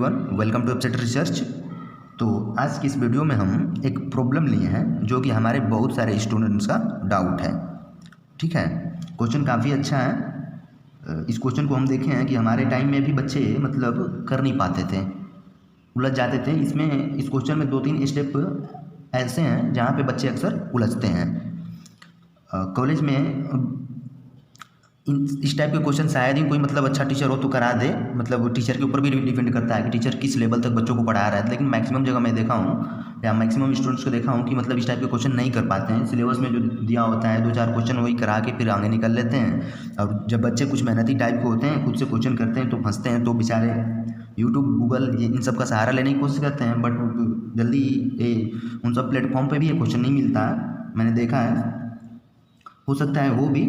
Everyone, welcome to website research. तो आज की इस वीडियो में हम एक प्रॉब्लम लिए हैं जो कि हमारे बहुत सारे स्टूडेंट्स का डाउट है। ठीक है, क्वेश्चन काफ़ी अच्छा है। इस क्वेश्चन को हम देखे हैं कि हमारे टाइम में भी बच्चे मतलब कर नहीं पाते थे, उलझ जाते थे। इस क्वेश्चन में 2-3 स्टेप ऐसे हैं जहाँ पे बच्चे अक्सर उलझते हैं। कॉलेज में इस टाइप के क्वेश्चन शायद ही कोई मतलब अच्छा टीचर हो तो करा दे, मतलब टीचर के ऊपर भी डिपेंड करता है कि टीचर किस लेवल तक बच्चों को पढ़ा रहा है। लेकिन मैक्सिमम जगह मैं देखा हूँ या मैक्सिमम स्टूडेंट्स को देखा हूँ कि मतलब इस टाइप के क्वेश्चन नहीं कर पाते हैं। सिलेबस में जो दिया होता है 2-4 क्वेश्चन वही करा के फिर आगे निकल लेते हैं। और जब बच्चे कुछ मेहनती टाइप के होते हैं, खुद से क्वेश्चन करते हैं तो फंसते हैं, तो बेचारे यूट्यूब, गूगल इन सब का सहारा लेने की कोशिश करते हैं, बट जल्दी उन सब प्लेटफॉर्म पर भी ये क्वेश्चन नहीं मिलता है। मैंने देखा है, हो सकता है वो भी,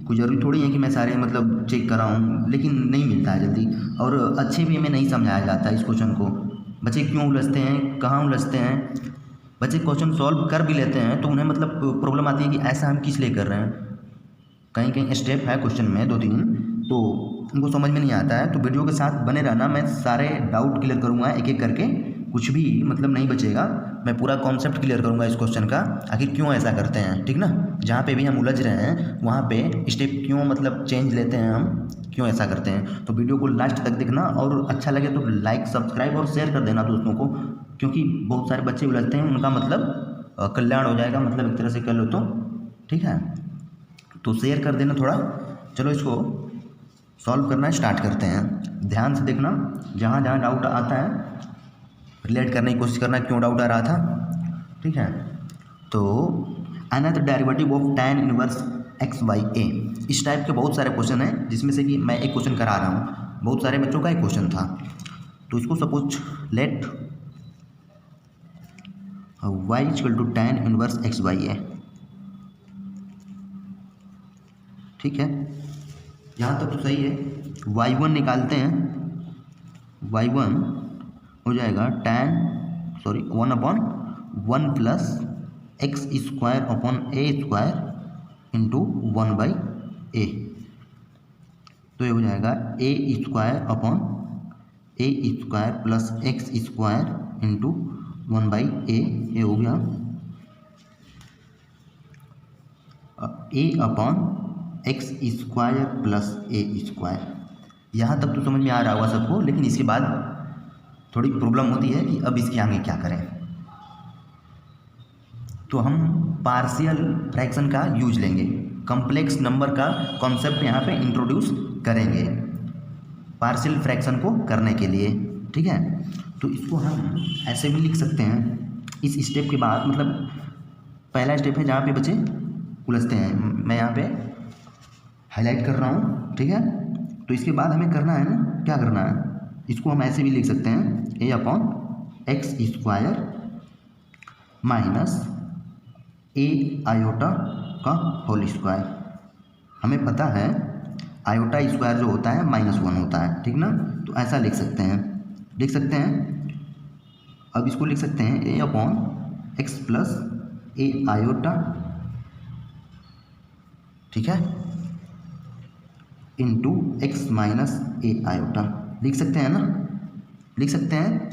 कोई ज़रूरी थोड़ी है कि मैं सारे मतलब चेक कराऊँ, लेकिन नहीं मिलता है जल्दी। और अच्छे वे में नहीं समझाया जाता है इस क्वेश्चन को। बच्चे क्यों उलझते हैं, कहाँ उलझते हैं। बच्चे क्वेश्चन सॉल्व कर भी लेते हैं तो उन्हें मतलब प्रॉब्लम आती है कि ऐसा हम किस लिए कर रहे हैं। कहीं कहीं स्टेप है क्वेश्चन में 2-3 तो उनको समझ में नहीं आता है। तो वीडियो के साथ बने रहना, मैं सारे डाउट क्लियर करूँगा एक एक करके, कुछ भी मतलब नहीं बचेगा। मैं पूरा कॉन्सेप्ट क्लियर करूँगा इस क्वेश्चन का, आखिर क्यों ऐसा करते हैं। ठीक ना, जहाँ पे भी हम उलझ रहे हैं वहाँ पे स्टेप क्यों मतलब चेंज लेते हैं हम, क्यों ऐसा करते हैं। तो वीडियो को लास्ट तक देखना और अच्छा लगे तो लाइक, सब्सक्राइब और शेयर कर देना दोस्तों को, क्योंकि बहुत सारे बच्चे उलझते हैं, उनका मतलब कल्याण हो जाएगा, मतलब एक तरह से कर लो तो। ठीक है, तो शेयर कर देना थोड़ा। चलो इसको सॉल्व करना स्टार्ट करते हैं। ध्यान से देखना, जहाँ जहाँ डाउट आता है रिलेट करने की कोशिश करना, क्यों डाउट आ रहा था। ठीक है, तो another derivative of tan inverse x by a। इस टाइप के बहुत सारे क्वेश्चन हैं, जिसमें से कि मैं एक क्वेश्चन करा रहा हूँ, बहुत सारे बच्चों का एक क्वेश्चन था। तो इसको suppose let y equal to tan inverse x by a। ठीक है, यहाँ तक तो सही है। y1 निकालते हैं, y1 हो जाएगा 1/1 plus x square upon a square into 1/a। तो ये हो जाएगा a square upon a square plus x square into 1/a। ये हो गया a upon x square plus a square. यहाँ तक तो समझ में आ रहा होगा सबको, लेकिन इसके बाद थोड़ी प्रॉब्लम होती है कि अब इसके आगे क्या करें। तो हम पार्शियल फ्रैक्शन का यूज लेंगे, कॉम्प्लेक्स नंबर का कॉन्सेप्ट यहाँ पे इंट्रोड्यूस करेंगे पार्शियल फ्रैक्शन को करने के लिए। ठीक है, तो इसको हम ऐसे भी लिख सकते हैं इस स्टेप के बाद। मतलब पहला स्टेप है जहाँ पे बच्चे उलझते हैं, मैं यहाँ पे हाईलाइट कर रहा हूँ। ठीक है, तो इसके बाद हमें करना है ना, क्या करना है, इसको हम ऐसे भी लिख सकते हैं ए अपॉन एक्स स्क्वायर माइनस ए आयोटा का होल स्क्वायर। हमें पता है आयोटा स्क्वायर जो होता है -1 होता है। ठीक ना, तो ऐसा लिख सकते हैं। अब इसको लिख सकते हैं ए अपॉन एक्स प्लस ए आयोटा, ठीक है, इंटू एक्स माइनस ए आयोटा। लिख सकते हैं ना, लिख सकते हैं।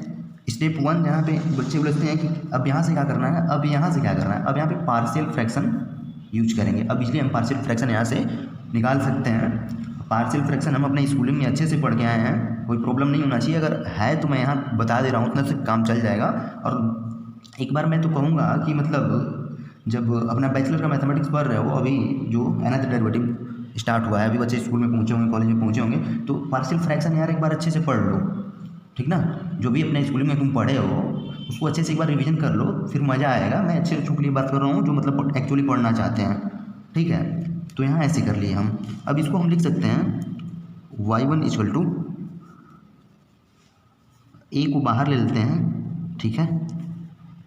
स्टेप 1 जहाँ पे बच्चे उलझते हैं कि अब यहाँ से क्या करना है, अब यहाँ से क्या करना है। अब यहाँ पे पार्शियल फ्रैक्शन यूज करेंगे। अब इसलिए हम पार्शियल फ्रैक्शन यहाँ से निकाल सकते हैं। पार्शियल फ्रैक्शन हम अपने स्कूलिंग में अच्छे से पढ़ के आए हैं, कोई प्रॉब्लम नहीं होना चाहिए। अगर है तो मैं यहाँ बता दे रहा हूँ, उतना से काम चल जाएगा। और एक बार मैं तो कहूँगा कि मतलब जब अपना बैचलर का मैथमेटिक्स पढ़ रहे हो, अभी जो अनदर डेरिवेटिव स्टार्ट हुआ है, अभी बच्चे स्कूल में पहुँचे होंगे, कॉलेज में पहुँचे होंगे, तो पार्शियल फ्रैक्शन यार एक बार अच्छे से पढ़ लो। ठीक ना, जो भी अपने स्कूलिंग में तुम पढ़े हो उसको अच्छे से एक बार रिवीजन कर लो, फिर मज़ा आएगा। मैं अच्छे बच्चों के लिए बात कर रहा हूँ जो मतलब एक्चुअली पढ़ना चाहते हैं। ठीक है, तो यहाँ ऐसे कर लिए हम। अब इसको हम लिख सकते हैं y1 इक्वल टू ए को बाहर ले लेते हैं। ठीक है,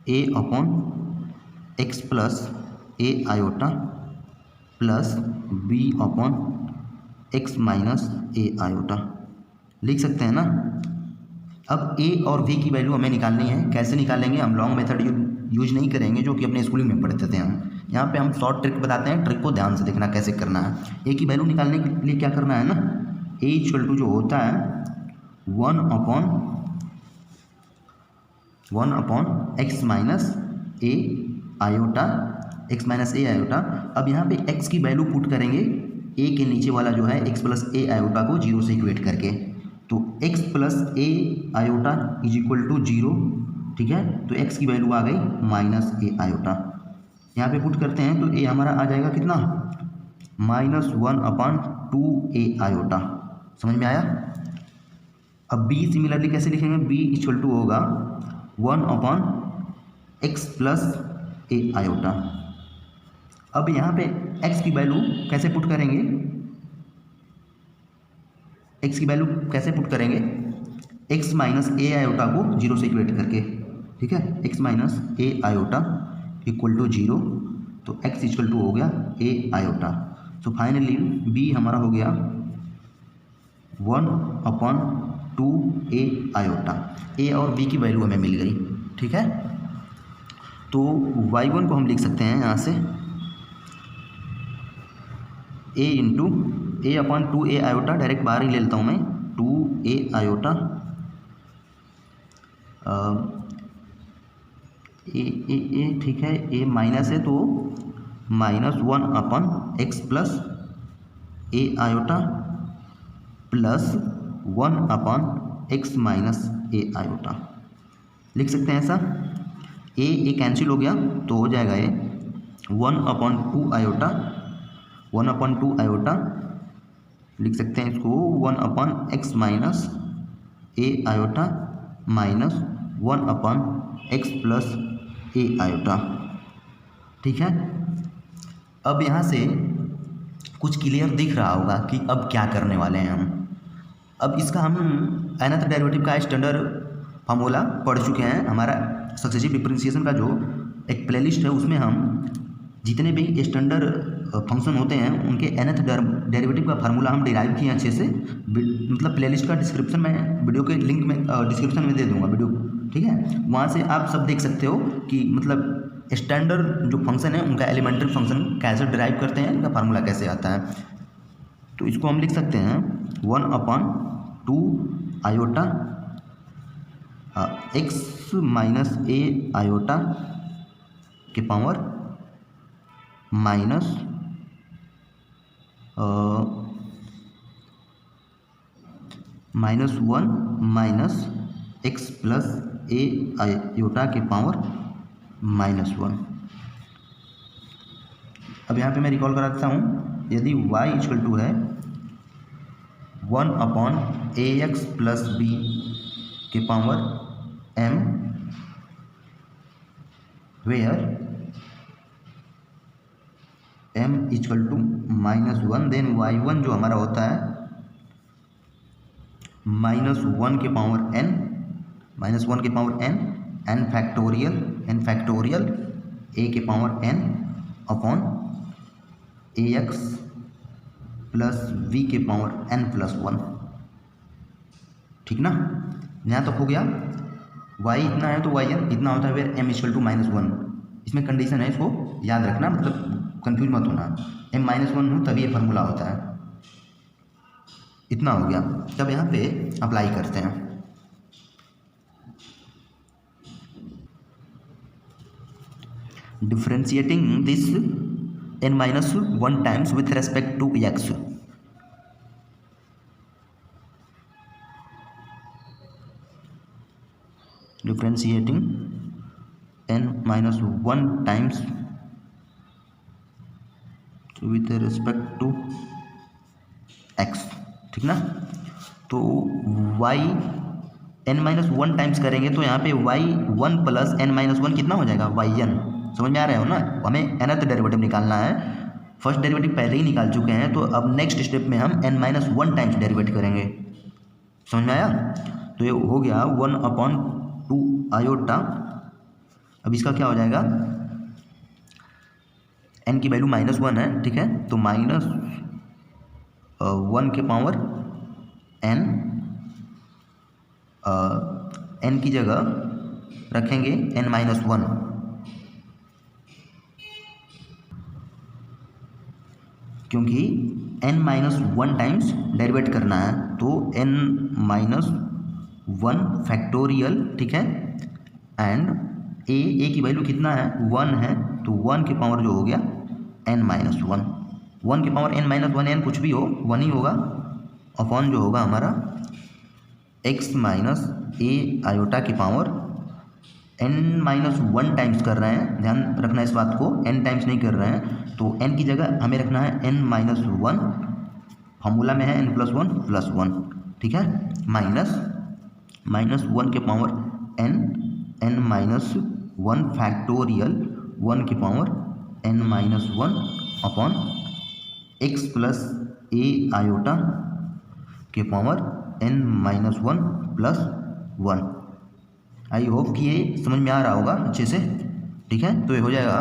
a upon x plus A iota plus b upon x minus A iota. लिख सकते हैं ना। अब ए और v की वैल्यू हमें निकालनी है। कैसे निकालेंगे, हम लॉन्ग मेथड यूज नहीं करेंगे जो कि अपने स्कूलिंग में पढ़ते थे हम। यहाँ पे हम शॉर्ट ट्रिक बताते हैं, ट्रिक को ध्यान से देखना कैसे करना है। ए की वैल्यू निकालने के लिए क्या करना है ना, ए इक्वल टू जो होता है 1/√x 1 अपॉन एक्स माइनस ए आयोटा, एक्स माइनस ए आयोटा। अब यहाँ पे x की वैल्यू पुट करेंगे a के नीचे वाला जो है x प्लस ए आयोटा को 0 से इक्वेट करके, तो x plus A iota is equal to 0, ठीक है। तो x की वैल्यू आ गई माइनस ए आयोटा, यहाँ पे पुट करते हैं तो a हमारा आ जाएगा कितना, -1 अपॉन 2a आयोटा। समझ में आया। अब b सिमिलरली कैसे लिखेंगे, b इक्वल टू होगा 1 अपॉन x प्लस ए आयोटा। अब यहाँ पे x की वैल्यू कैसे पुट करेंगे, x की वैल्यू कैसे पुट करेंगे, x माइनस ए आयोटा को 0 से इक्वेट करके, ठीक है। x minus A iota equal to 0, तो x इक्वल टू हो गया a आयोटा। तो फाइनली b हमारा हो गया 1 अपॉन 2a आयोटा। a और b की वैल्यू हमें मिल गई, ठीक है। तो y1 को हम लिख सकते हैं यहाँ से a into A upon 2a iota, direct बाहर ही ले लेता हूँ मैं, 2a आयोटा ए, ठीक है, a माइनस है तो -1 अपॉन x प्लस ए iota plus 1 upon x minus ए आयोटा, लिख सकते हैं ऐसा। ए कैंसिल हो गया तो हो जाएगा ये 1 अपॉन 2 आयोटा, 1 अपॉन 2 आयोटा, लिख सकते हैं इसको 1 अपॉन x माइनस ए iota minus 1 upon x plus ए आयोटा, ठीक है। अब यहाँ से कुछ क्लियर दिख रहा होगा कि अब क्या करने वाले हैं हम। अब इसका हम nth डेरिवेटिव का स्टैंडर्ड फार्मूला पढ़ चुके हैं। हमारा सक्सेसिव डिफरेंशिएशन का जो एक प्लेलिस्ट है उसमें हम जितने भी स्टैंडर्ड फंक्शन होते हैं उनके nth डेरिवेटिव का फार्मूला हम डिराइव किए अच्छे से, मतलब प्लेलिस्ट का डिस्क्रिप्शन में, वीडियो के लिंक में डिस्क्रिप्शन में दे दूंगा वीडियो, ठीक है। वहाँ से आप सब देख सकते हो कि मतलब स्टैंडर्ड जो फंक्शन है उनका एलिमेंट्री फंक्शन कैसे डिराइव करते हैं, उनका फार्मूला कैसे आता है। तो इसको हम लिख सकते हैं 1 अपॉन 2 आयोटा x माइनस ए आयोटा के power minus -1 minus x plus ए आयोटा के पावर -1। अब यहाँ पे मैं रिकॉल करा देता हूँ, यदि y इक्वल टू है 1 upon A X plus B के power m, where m equal to -1, then y1 जो हमारा होता है -1 के पावर n, -1 के पावर n फैक्टोरियल a के power n upon A X plus v के पावर n प्लस 1, ठीक ना। यहाँ तक हो गया। y इतना है तो yn इतना होता है, फिर m इक्वल टू -1। इसमें कंडीशन है, इसको याद रखना, मतलब कंफ्यूज मत होना। m -1 हो तभी ये फार्मूला होता है। इतना हो गया। तब यहाँ पे अप्लाई करते हैं। Differentiating this n-1 times with respect to x, differentiating n-1 times with respect to x, ठीक ना। तो y n-1 टाइम्स करेंगे तो यहाँ पे y1 प्लस n-1 कितना हो जाएगा, yn। समझ में आ रहे हो ना। हमें nth डेरिवेटिव निकालना है, फर्स्ट डेरिवेटिव पहले ही निकाल चुके हैं, तो अब नेक्स्ट स्टेप में हम n-1 टाइम्स डेरिवेट करेंगे। समझ में आया। तो ये हो गया 1 अपॉन 2 आयोटा। अब इसका क्या हो जाएगा, n की वैल्यू -1 है, ठीक है। तो -1 के पावर n, n की जगह रखेंगे n-1, क्योंकि n-1 टाइम्स डेरिवेट करना है, तो n-1 फैक्टोरियल, ठीक है, एंड ए की वैल्यू कितना है 1 है, तो 1 की पावर जो हो गया n माइनस 1, 1 की पावर n माइनस 1, n कुछ भी हो 1 ही होगा, अपॉन जो होगा हमारा x माइनस ए आयोटा की पावर n माइनस 1 टाइम्स कर रहे हैं, ध्यान रखना इस बात को, n टाइम्स नहीं कर रहे हैं, तो n की जगह हमें रखना है n माइनस 1, फॉर्मूला में है n प्लस 1 प्लस 1, ठीक है, माइनस 1 के पावर n माइनस 1 फैक्टोरियल 1 की power n minus 1 upon x plus ए आयोटा के power n minus 1 plus 1। I hope कि ये समझ में आ रहा होगा अच्छे से, ठीक है। तो ये हो जाएगा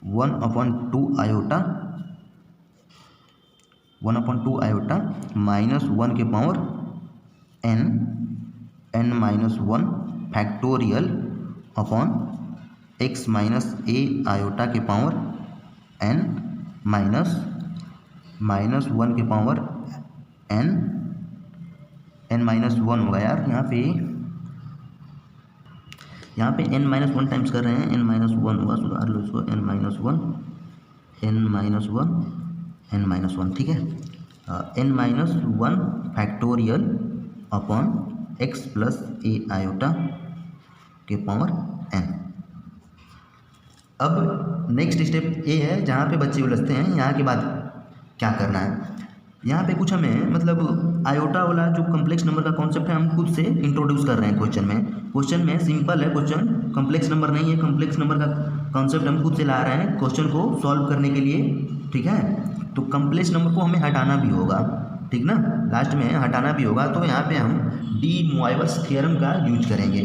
1/2 आयोटा, 1/2 आयोटा माइनस 1 के power n minus 1 factorial upon x minus ए आयोटा के पावर n माइनस 1 के पावर n माइनस 1 होगा यार, यहाँ पे n माइनस 1 टाइम्स कर रहे हैं, n माइनस 1 होगा, सुधार लो इसको, n माइनस 1, ठीक है, n minus 1 factorial upon x plus ए आयोटा के पावर n। अब नेक्स्ट स्टेप ये है जहाँ पे बच्चे उलझते हैं, यहाँ के बाद क्या करना है, यहाँ पे कुछ हमें मतलब आयोटा वाला जो कॉम्प्लेक्स नंबर का कॉन्सेप्ट है हम खुद से इंट्रोड्यूस कर रहे हैं क्वेश्चन में सिंपल है क्वेश्चन, कॉम्प्लेक्स नंबर नहीं है, कॉम्प्लेक्स नंबर का कॉन्सेप्ट हम खुद से ला रहे हैं क्वेश्चन को सॉल्व करने के लिए, ठीक है। तो कॉम्प्लेक्स नंबर को हमें हटाना भी होगा, ठीक ना, लास्ट में हटाना भी होगा, तो यहाँ पे हम डी मोइवर्स थ्योरम का यूज करेंगे।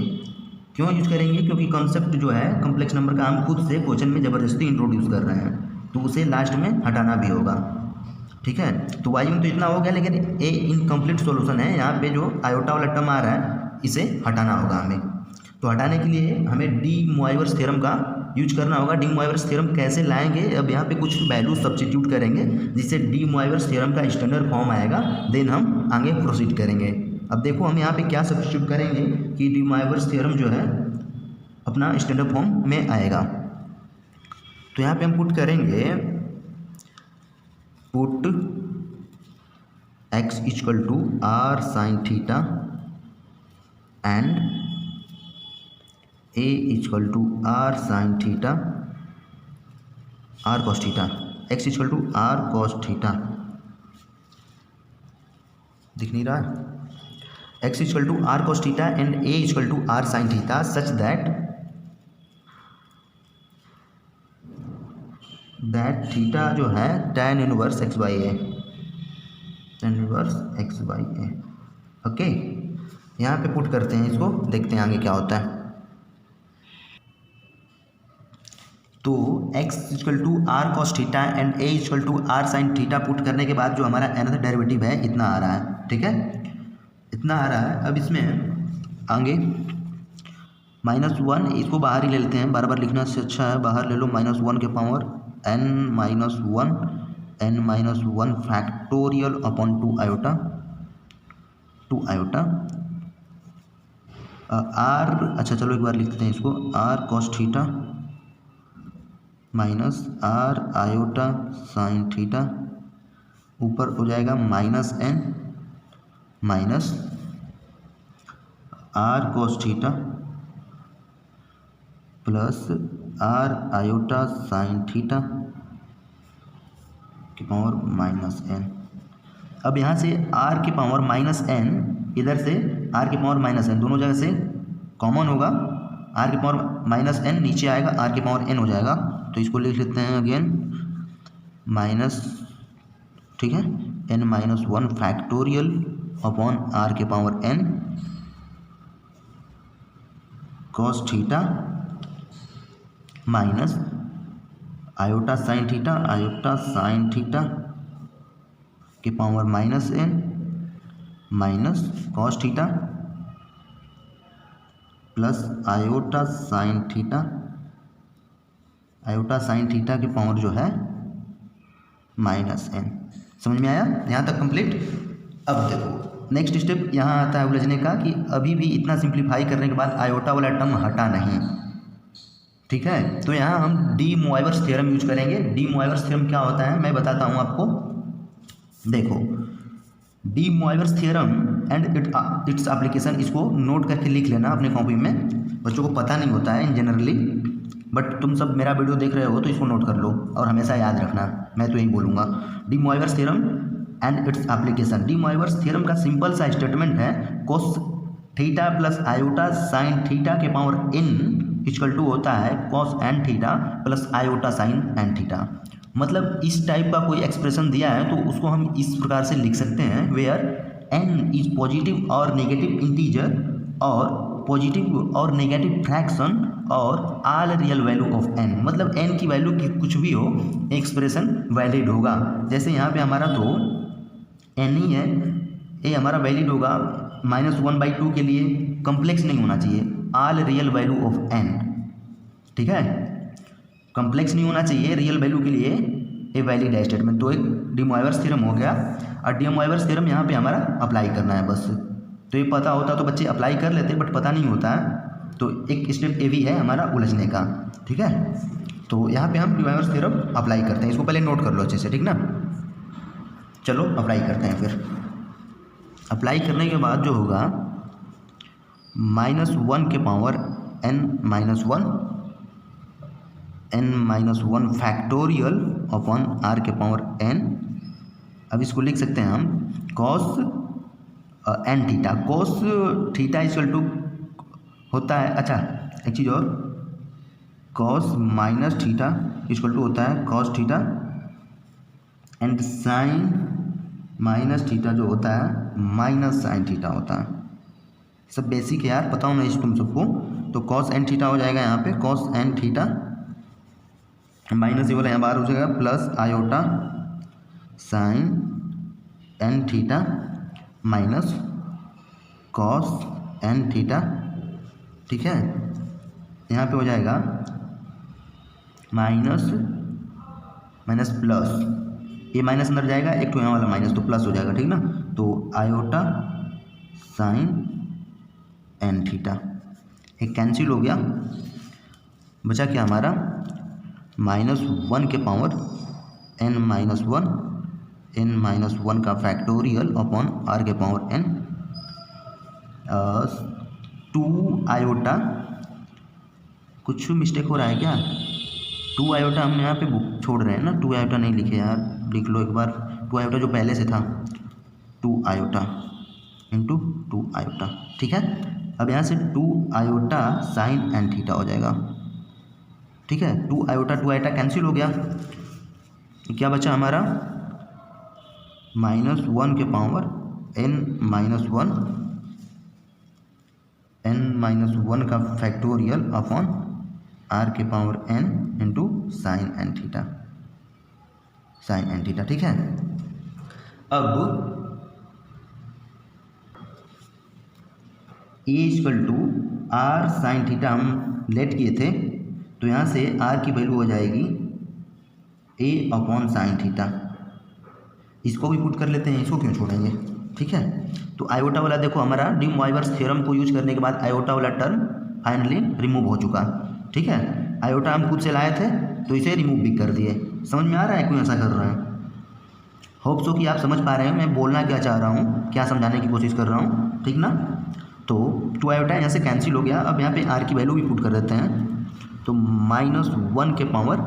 क्यों यूज करेंगे, क्योंकि कॉन्सेप्ट जो है कॉम्प्लेक्स नंबर का हम खुद से क्वेश्चन में ज़बरदस्ती इंट्रोड्यूस कर रहे हैं, तो उसे लास्ट में हटाना भी होगा, ठीक है। तो वाई में तो इतना हो गया, लेकिन ए इनकम्प्लीट सॉल्यूशन है, यहाँ पे जो आयोटा वाला टर्म आ रहा है इसे हटाना होगा हमें। तो हटाने के लिए हमें डी मोइवर्स थ्योरम का यूज करना होगा। डी मोइवर्स थ्योरम कैसे लाएंगे, अब यहाँ पे कुछ वैल्यू सब्स्टिट्यूट करेंगे जिससे डी मोइवर्स थ्योरम का स्टैंडर्ड फॉर्म आएगा, देन हम आगे प्रोसीड करेंगे। अब देखो हम यहाँ पे क्या सब्स्टिट्यूट करेंगे कि डी मोइवर्स थ्योरम जो है अपना स्टैंडर्ड फॉर्म में आएगा। तो यहाँ पे हम पुट करेंगे, put x equal to r sine theta and a equal to r sine theta r cos theta, x equal to r cos theta, दिख नहीं रहा है, x equal to r cos theta and a equal to r sine theta such that theta जो है tan inverse x by A, tan inverse x by A, okay. यहाँ पे put करते हैं इसको, देखते हैं आगे क्या होता है। तो x equal to R cos theta and a equal to R sine theta put करने के बाद जो हमारा अनदर डेरिवेटिव है इतना आ रहा है, ठीक है, इतना आ रहा है। अब इसमें आगे -1 इसको बाहर ही ले लेते हैं, बार बार लिखना से अच्छा है, बाहर ले लो, -1 के power n minus 1 factorial upon 2 iota r, अच्छा चलो एक बार लिखते हैं इसको, r cos theta minus r iota sine theta, ऊपर हो जाएगा -n minus r cos theta plus r iota sine theta की पावर -n। अब यहाँ से r की पावर -n, इधर से r की पावर -n, दोनों जगह से कॉमन होगा, r की पावर -n नीचे आएगा, r की पावर n हो जाएगा, तो इसको लिख लेते हैं अगेन माइनस, ठीक है, n minus 1 factorial upon r के power n cos theta minus iota sine theta के power -n minus cos theta plus iota sine theta के पावर जो है -n। समझ में आया यहाँ तक कंप्लीट। अब देखो नेक्स्ट स्टेप यहाँ आता है उलझने का कि अभी भी इतना सिंप्लीफाई करने के बाद आयोटा वाला टर्म हटा नहीं, ठीक है। तो यहाँ हम डी मोइवर्स थ्योरम यूज करेंगे। डी मोइवर्स थ्योरम क्या होता है मैं बताता हूँ आपको। देखो, D Moivre's theorem and its application, इसको नोट करके लिख लेना अपने कॉपी में। बच्चों को पता नहीं होता है जनरली, बट तुम सब मेरा वीडियो देख रहे हो तो इसको नोट कर लो और हमेशा याद रखना, मैं तो यही बोलूँगा। De Moivre's theorem and its application. De Moivre's theorem का सिंपल सा स्टेटमेंट है cos theta plus iota sine theta के पावर n इक्वल टू होता है cos N theta plus iota sine N theta. मतलब इस टाइप का कोई एक्सप्रेशन दिया है तो उसको हम इस प्रकार से लिख सकते हैं, वेयर n इज पॉजिटिव और नेगेटिव इंटीजर और पॉजिटिव और नेगेटिव फ्रैक्शन और all real value of n। मतलब n की वैल्यू की कुछ भी हो, एक्सप्रेशन वैलिड होगा। जैसे यहाँ पे हमारा तो n ही है, ये हमारा वैलिड होगा -1/2 के लिए, कम्प्लेक्स नहीं होना चाहिए, all real value of n, ठीक है। कम्प्लेक्स नहीं होना चाहिए रियल वैल्यू के लिए, ये वैलिड है स्टेटमेंट। तो एक डी मोइवर्स थ्योरम हो गया और डी मोइवर्स थ्योरम यहाँ पे हमारा अप्लाई करना है बस। तो ये पता होता तो बच्चे अप्लाई कर लेते, बट पता नहीं होता है, तो एक स्टेप ये भी है हमारा उलझने का, ठीक है। तो यहाँ पे हम डी मोइवर्स थ्योरम अप्लाई करते हैं, इसको पहले नोट कर लो अच्छे से, ठीक ना। चलो अप्लाई करते हैं। फिर अप्लाई करने के बाद जो होगा -1 के power n-1 factorial upon r के पावर n। अब इसको लिख सकते हैं हम cos n theta. cos theta equal to होता है, अच्छा एक चीज़ और, cos minus theta equal to होता है cos theta and sine minus theta जो होता है माइनस साइन थीटा होता है। सब बेसिक है यार, पता होना इस तुम सबको। तो cos n थीटा हो जाएगा यहाँ पे cos n थीटा माइनस ये वाला यहाँ बाहर हो जाएगा plus iota sign n theta minus cos n theta, ठीक है। यहाँ पे हो जाएगा माइनस माइनस प्लस, ये माइनस अंदर जाएगा, एक तो यहाँ वाला माइनस तो प्लस हो जाएगा, ठीक ना। तो आयोटा साइन n थीटा एक कैंसिल हो गया, बचा क्या हमारा -1 के पावर n-1 का फैक्टोरियल अपॉन r के पावर n 2 आयोटा, कुछ मिस्टेक हो रहा है क्या? 2 आयोटा हम यहाँ पे छोड़ रहे हैं ना, 2 आयोटा नहीं लिखे यार, लिख लो एक बार। 2 आयोटा जो पहले से था 2 आयोटा इंटू 2 आयोटा, ठीक है। अब यहाँ से 2 आयोटा साइन n थीटा हो जाएगा, ठीक है। 2 आयोटा कैंसिल हो गया, क्या बचा हमारा -1 के पावर n-1 का फैक्टोरियल अपॉन r के power n into sine n theta, ठीक है। अब a equal to r sine theta हम लेट किए थे, तो यहाँ से r की वैल्यू हो जाएगी a अपॉन साइन थीटा। इसको भी पुट कर लेते हैं, इसको क्यों छोड़ेंगे, ठीक है। तो आयोटा वाला देखो हमारा डी मोइवर्स थ्योरम को यूज करने के बाद आयोटा वाला टर्म फाइनली रिमूव हो चुका, ठीक है। आयोटा हम खुद से लाए थे तो इसे रिमूव भी कर दिए। समझ में आ रहा है क्यों ऐसा कर रहे हैं? होप सो कि आप समझ पा रहे हैं मैं बोलना क्या चाह रहा हूँ, क्या समझाने की कोशिश कर रहा हूँ, ठीक ना। तो 2 आयोटा यहाँ से कैंसिल हो गया। अब यहाँ पे r की वैल्यू भी पुट कर देते हैं, तो -1 के पावर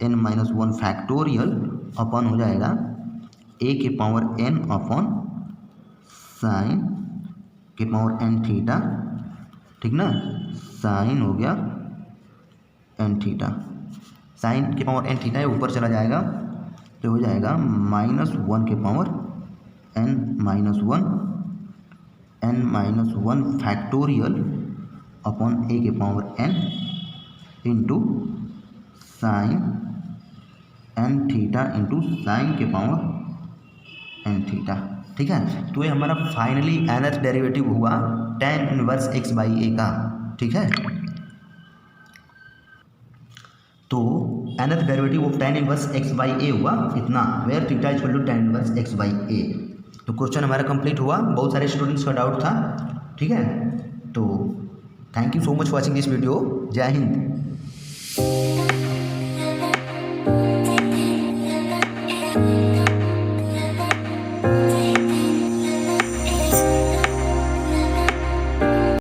n-1 फैक्टोरियल अपॉन हो जाएगा a के पावर n अपॉन साइन के पावर n थीटा, ठीक ना। साइन हो गया n थीटा, साइन के पावर n थीटा ऊपर चला जाएगा तो हो जाएगा -1 के power n-1 factorial upon a के power n into sine n theta into sine के पावर n थीटा, ठीक है। तो ये हमारा फाइनली nth डेरिवेटिव हुआ tan इनवर्स x/a का, ठीक है। तो nth derivative of tan inverse x by a हुआ इतना, where theta is equal to tan inverse x by a. तो क्वेश्चन हमारा कंप्लीट हुआ, बहुत सारे स्टूडेंट्स का डाउट था, ठीक है। तो thank you so much watching this video. जय हिंद।